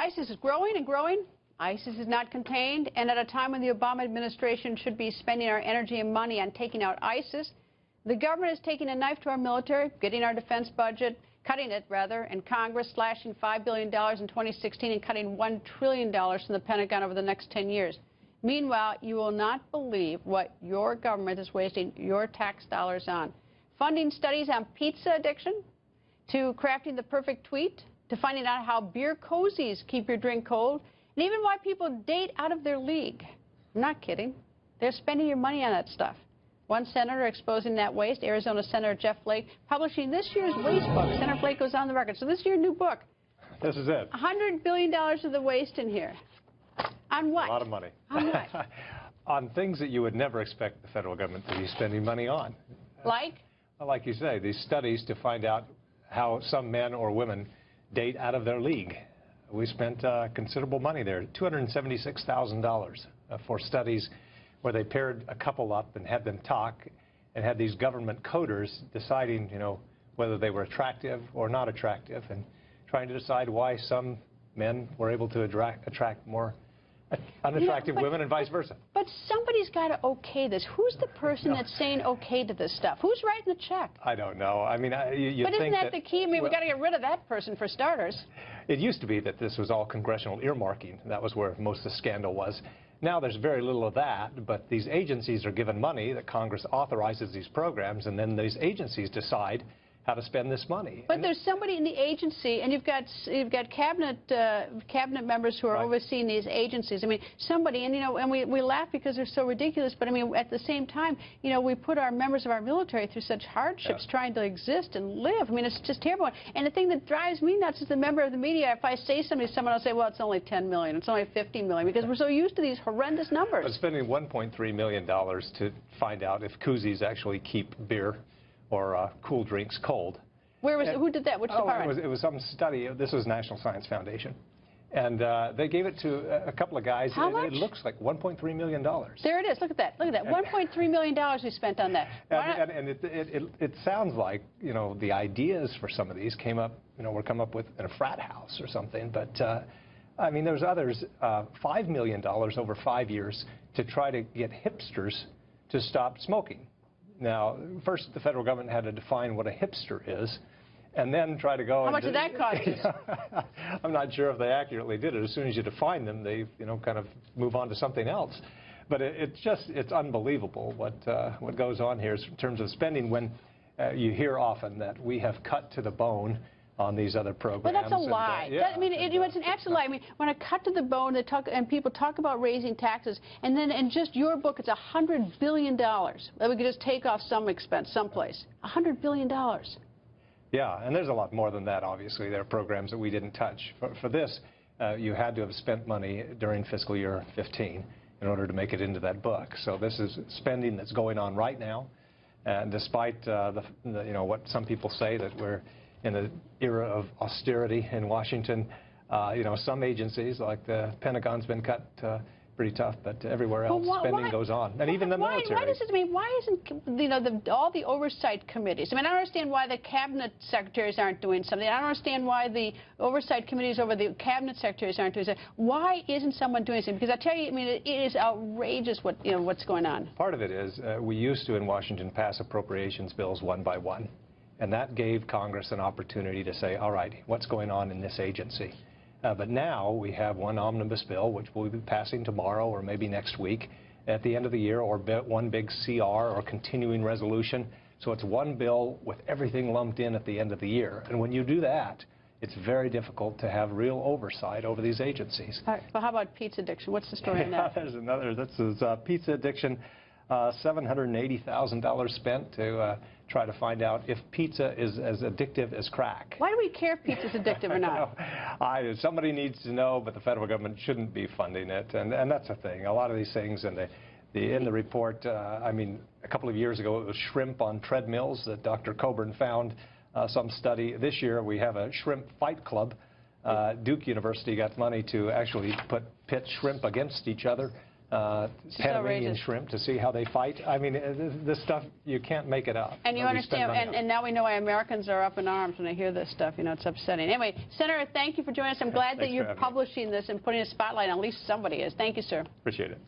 ISIS is growing and growing. ISIS is not contained, and at a time when the Obama administration should be spending our energy and money on taking out ISIS, the government is taking a knife to our military, getting our defense budget, cutting it, rather, and Congress slashing $5 billion in 2016 and cutting $1 trillion from the Pentagon over the next 10 years. Meanwhile, you will not believe what your government is wasting your tax dollars on. Funding studies on pizza addiction, to crafting the perfect tweet, to finding out how beer cozies keep your drink cold, and even why people date out of their league. I'm not kidding. They're spending your money on that stuff. One senator exposing that waste, Arizona Senator Jeff Flake, publishing this year's waste book. Senator Flake goes on the record. So this is your new book. This is it. $100 billion of the waste in here. On what? A lot of money. On what? On things that you would never expect the federal government to be spending money on. Like? Like you say, these studies to find out how some men or women date out of their league. We spent considerable money there, $276,000 for studies where they paired a couple up and had them talk and had these government coders deciding, you know, whether they were attractive or not attractive and trying to decide why some men were able to attract more unattractive women and vice versa. But somebody's got to okay this. Who's the person that's saying okay to this stuff? Who's writing the check? I don't know. I mean, you but think isn't that the key? I mean, well, we've got to get rid of that person for starters. It used to be that this was all congressional earmarking. That was where most of the scandal was. Now there's very little of that, but these agencies are given money that Congress authorizes these programs, and then these agencies decide how to spend this money. But there's somebody in the agency, and you've got cabinet members who are overseeing these agencies. I mean, somebody, and you know, and we laugh because they're so ridiculous. But I mean, at the same time, you know, we put our members of our military through such hardships trying to exist and live. I mean, it's just terrible. And the thing that drives me nuts is the member of the media. If I say something, someone will say, "Well, it's only 10 million. It's only 15 million," because we're so used to these horrendous numbers. But spending $1.3 million to find out if koozies actually keep beer or cool drinks cold. Where was it? Who did that? Which department? It was some study. This was National Science Foundation. And they gave it to a couple of guys. How much? It looks like $1.3 million. There it is. Look at that. Look at that. $1.3 million we spent on that. And it sounds like, you know, the ideas for some of these came up, you know, were come up with in a frat house or something. But, I mean, there's others, $5 million over 5 years to try to get hipsters to stop smoking. Now, first, the federal government had to define what a hipster is, and then try to go. How much did that cost you? I'm not sure if they accurately did it. As soon as you define them, they, you know, kind of move on to something else. But it's unbelievable what goes on here in terms of spending when you hear often that we have cut to the bone on these other programs. Well, that's a lie. I mean, it's an absolute lie. I mean, when I cut to the bone, they talk, and people talk about raising taxes, and then in just your book, it's $100 billion that we could just take off some expense someplace. $100 billion. Yeah, and there's a lot more than that, obviously. There are programs that we didn't touch. For this, you had to have spent money during fiscal year 15 in order to make it into that book. So this is spending that's going on right now, and despite you know, what some people say, that we're in an era of austerity in Washington. You know, some agencies, like the Pentagon's been cut pretty tough, but everywhere else spending goes on, and even the military. Why does it mean? Why isn't, you know, all the oversight committees? I mean, I don't understand why the cabinet secretaries aren't doing something. I don't understand why the oversight committees over the cabinet secretaries aren't doing something. Why isn't someone doing something? Because I tell you, I mean, it is outrageous what's going on. Part of it is we used to in Washington pass appropriations bills one by one. And that gave Congress an opportunity to say, all right, what's going on in this agency? But now we have one omnibus bill, which we'll be passing tomorrow or maybe next week at the end of the year, or one big CR or continuing resolution. So it's one bill with everything lumped in at the end of the year. And when you do that, it's very difficult to have real oversight over these agencies. All right. Well, how about pizza addiction? What's the story on that? There's another. This is pizza addiction. $780,000 spent to try to find out if pizza is as addictive as crack. Why do we care if pizza's addictive or not? Somebody needs to know, but the federal government shouldn't be funding it, and that's the thing. A lot of these things, and in the report, I mean, a couple of years ago it was shrimp on treadmills that Dr. Coburn found some study. This year we have a shrimp fight club. Duke University got money to actually pit shrimp against each other Panamanian outrageous. shrimp to see how they fight. I mean, this stuff, you can't make it up. And you understand, and now we know why Americans are up in arms when they hear this stuff. You know, it's upsetting. Anyway, Senator, thank you for joining us. I'm glad that you're publishing this and putting a spotlight on at least somebody is. Thank you, sir. Appreciate it.